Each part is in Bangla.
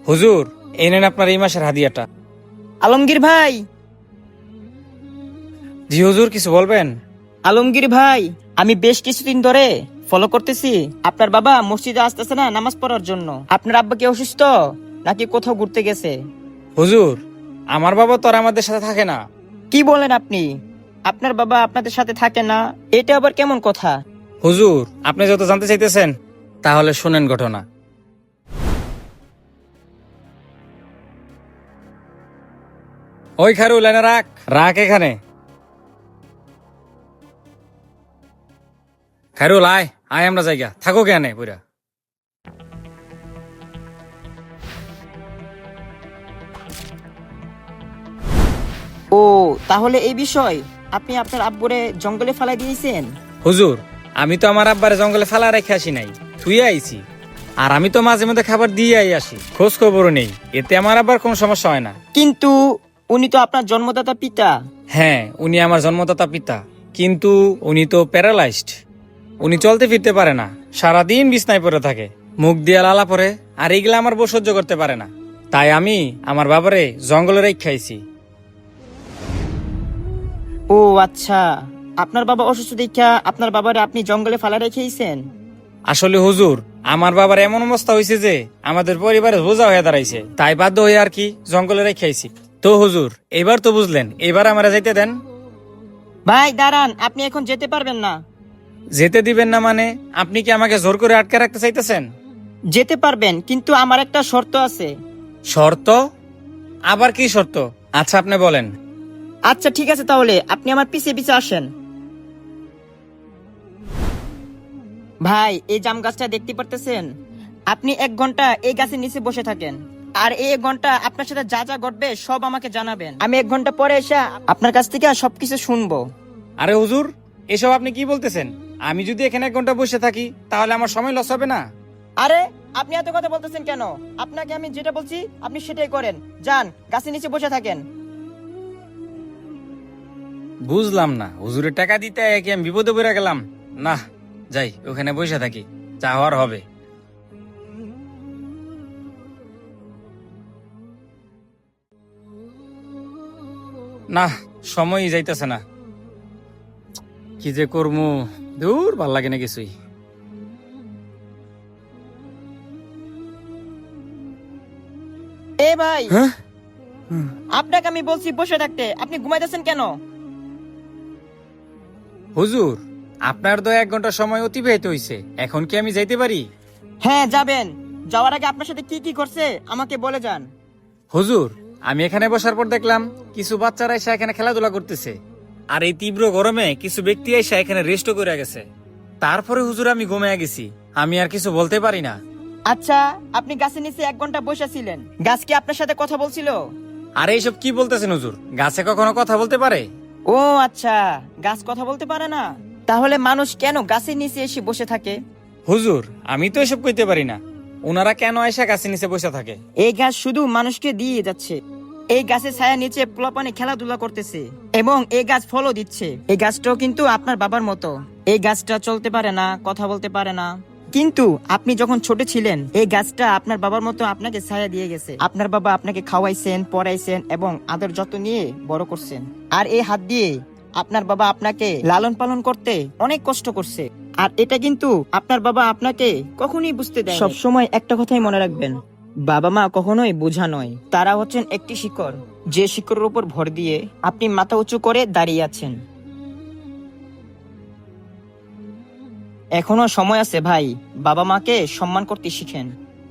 হুজুর, এই নেন আপনার এই মাসের হাদিয়াটা। আলমগীর ভাই, জি হুজুর, কিছু বলবেন? আলমগীর ভাই, আমি বেশ কিছুদিন ধরে ফলো করতেছি আপনার বাবা মসজিদে আসতেছে না নামাজ পড়ার জন্য। আপনার আব্বা কি অসুস্থ নাকি কোথাও ঘুরতে গেছে? হুজুর, আমার বাবা তো আর আমাদের সাথে থাকে না। কি বলেন আপনি? আপনার বাবা আপনাদের সাথে থাকে না? এটা আবার কেমন কথা? হুজুর, আপনি যত জানতে চাইতেছেন তাহলে শুনেন ঘটনা। ওই খারু, লাইনে রাখ রাখ এখানে। খারুল, আয় আয়, আমরা জায়গা থাকো কেনে পুরা। ও, তাহলে এই বিষয় আপনি আপনার আব্বুরে জঙ্গলে ফেলাই দিয়েছেন? হুজুর, আমি তো আমার আব্বারে জঙ্গলে ফালা রেখে আসি নাই, থুয়ে আইছি। আর আমি তো মাঝে মধ্যে খাবার দিয়ে আসি, খোঁজ খবরও নেই। এতে আমার আবার কোনো সমস্যা হয় না। কিন্তু উনি তো আপনার জন্মদাতা পিতা। হ্যাঁ, উনি আমার জন্মদাতা পিতা, কিন্তু উনি তো প্যারালাইজড। উনি চলতে ফিরতে পারে না, সারাদিন বিছনায় পড়ে থাকে, মুখ দিয়ে লালা পড়ে, আর এইগুলা আমার বউ সহ্য করতে পারে না। তাই আমি আমার বাবারে জঙ্গলে রেখাইছি। ও আচ্ছা, আপনার বাবা অসুস্থ দেখা আপনার বাবারে আপনি জঙ্গলে ফেলা রেখেছেন? আসলে হুজুর, আমার বাবার এমন অবস্থা হয়েছে যে আমাদের পরিবারে বোঝা হয়ে দাঁড়াইছে, তাই বাধ্য হয়ে আর কি জঙ্গলে রেখাইছি। তো হুজুর, এবার তো বুঝলেন, এবার আমরা যাইতে দেন। ভাই দাঁড়ান, আপনি এখন যেতে পারবেন না। যেতে দিবেন না মানে? আপনি কি আমাকে জোর করে আটকে রাখতে চাইতেছেন? যেতে পারবেন, কিন্তু আমার একটা শর্ত আছে। শর্ত? আবার কি শর্ত? আচ্ছা, আপনি বলেন। আচ্ছা ঠিক আছে, তাহলে আপনি আমার পিছে পিছে আসেন। ভাই, এই জাম গাছটা দেখতে পারতেছেন? আপনি 1 ঘন্টা এই গাছের নিচে বসে থাকেন, আর এই 1 ঘন্টা আপনার সাথে যা যা ঘটবে সব আমাকে জানাবেন। আমি 1 ঘন্টা পরে এসে আপনার কাছ থেকে সবকিছু শুনবো। আরে হুজুর, এসব আপনি কি বলতেছেন? আমি যদি এখানে 1 ঘন্টা বসে থাকি তাহলে আমার সময় লস হবে না? আরে, আপনি এত কথা বলতেছেন কেন? আপনাকে আমি যেটা বলছি আপনি সেটাই করেন। যান, গাছের নিচে বসে থাকেন। বুঝলাম না, হুজুরের টাকা দিতে কি আমি বিপদে পড়ে গেলাম? না, যাই ওখানে বসে থাকি, যা হওয়ার হবে। না, সময়ই যাইতেছে না, কি যে করমু। দূর, ভাল লাগে না কিছুই। এ ভাই, হ্যাঁ? আপনাকে আমি বলছি বসে থাকতে, আপনি ঘুমাইতেছেন কেন? হুজুর, আপনার তো 1 ঘন্টা সময় অতিবাহিত হয়েছে, এখন কি আমি যাইতে পারি? হ্যাঁ যাবেন। যাওয়ার আগে আপনার সাথে কি কি করছে আমাকে বলে যান। হুজুর, আমি এখানে বসার পর দেখলাম কিছু বাচ্চারা এসে এখানে খেলাধুলা করতেছে, আর এই তীব্র গরমে কিছু ব্যক্তি এসে এখানে রেস্টও করে গেছে। তারপরে হুজুর আমি ঘুমিয়ে গেছি, আমি আর কিছু বলতে পারি না। আচ্ছা, আপনি গাছের নিচে 1 ঘন্টা বসেছিলেন, গাছ কি আপনার সাথে কথা বলছিল? আর এইসব কি বলতেছেন হুজুর? গাছে কখনো কথা বলতে পারে? ও আচ্ছা, গাছ কথা বলতে পারে না? তাহলে মানুষ কেন গাছের নিচে এসে বসে থাকে? হুজুর, আমি তো এসব কইতে পারি না, ওনারা কেন এসে গাছের নিচে বসে থাকে? এই গাছ শুধু মানুষকে দিয়ে যাচ্ছে। এই গাছের ছায়া নিচে পোলাপানে খেলাধুলা করতেছে, এবং এই গাছ ফলও দিচ্ছে। এই গাছটাও কিন্তু আপনার বাবার মতো। এই গাছটা চলতে পারে না, কথা বলতে পারে না, কিন্তু আপনি যখন ছোট ছিলেন এই গাছটা আপনার বাবার মতো আপনাকে ছায়া দিয়ে গেছে। আপনার বাবা আপনাকে খাওয়াইছেন, পড়াইছেন এবং আদর যত্ন নিয়ে বড় করছেন। আর এই হাত দিয়ে আপনার বাবা আপনাকে লালন পালন করতে অনেক কষ্ট করছে। আর এটা কিন্তু আপনার বাবা আপনাকে কখনোই বুঝতে দেয়। সব সময় একটা কথাই মনে রাখবেন, বাবা মা কখনোই বোঝা নয়, তারা হচ্ছেন একটি শিকড়, যে শিকড়ের উপর ভর দিয়ে আপনি মাথা উঁচু করে দাঁড়িয়ে আছেন। এখনো সময় আছে ভাই, বাবা মাকে সম্মান করতে শিখেন।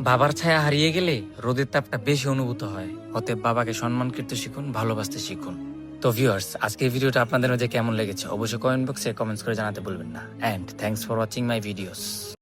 বাবার ছায়া হারিয়ে গেলে রোদের তাপটা বেশি অনুভূত হয়, অতএব বাবাকে সম্মান করতে শিখুন, ভালোবাসতে শিখুন। তো ভিউয়ার্স, আজকের ভিডিওটা আপনাদের মধ্যে কেমন লেগেছে অবশ্যই কমেন্ট বক্সে কমেন্টস করে জানাতে ভুলবেন না। And thanks for watching my videos.